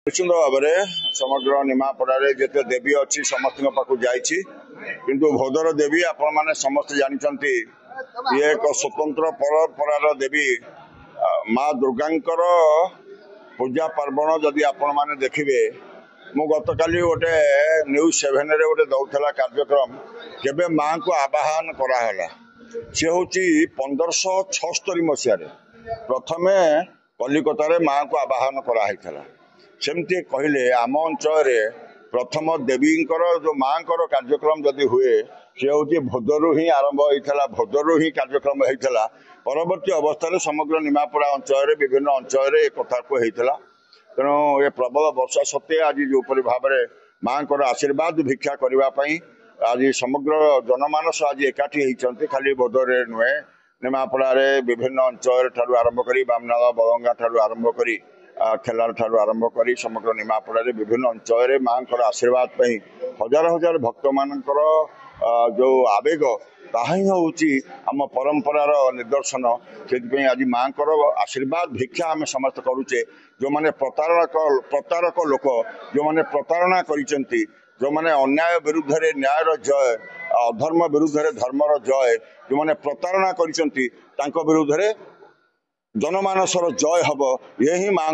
निश्चित भाव में समग्र निमापड़े जिते देवी अच्छी समस्त पाक किंतु भोदर देवी आपण मैंने समस्त जानते ये एक स्वतंत्र परंपरार देवी माँ दुर्गांकर पूजा पार्वण जदि आपण मैंने देखिए मु गत काली गोटे न्यूज 7 रे गोटे दौला कार्यक्रम केबे माँ को आवाहन कराला सी हूँ 1576 मसीह प्रथमे कलिकतार माँ को आवाहन कराई सेमती कहले आम अंचल प्रथम देवी जो माँ कार्यक्रम जदि हुए सी हूँ भोदरू ही आरंभ होता भोदरू ही कार्यक्रम होता परवर्ती अवस्था समग्र निमापड़ा अंचल विभिन्न अंचल कथा को होता तेणु ये प्रबल वर्षा सत्वे आज जो भाव में माँ को आशीर्वाद भिक्षा करने आज समग्र जनमानस आज एकाठी होती खाली भोदरे नुहे निमापड़े विभिन्न अंचल ठारू आरंभ कर बामनाला बलंगा ठारू आरंभ कर खेलार ठारू आरंभ कर समग्र निमापड़े विभिन्न अंचल माँ को आशीर्वाद पर हजार हजार भक्त मानकर जो आवेग ताही हूँ आम परंपरार निदर्शन से आज माँ को आशीर्वाद भिक्षा आम समस्त करुचे जो मैंने प्रतारक लोक जो मैंने प्रतारणा करिसेंती जो मैंने अन्याय विरुद्ध न्याय जय अधर्म विरुद्ध धर्मर जय जो मैंने प्रतारणा करिसेंती तांको विरुद्ध जनमानसर जय हब ये ही माँ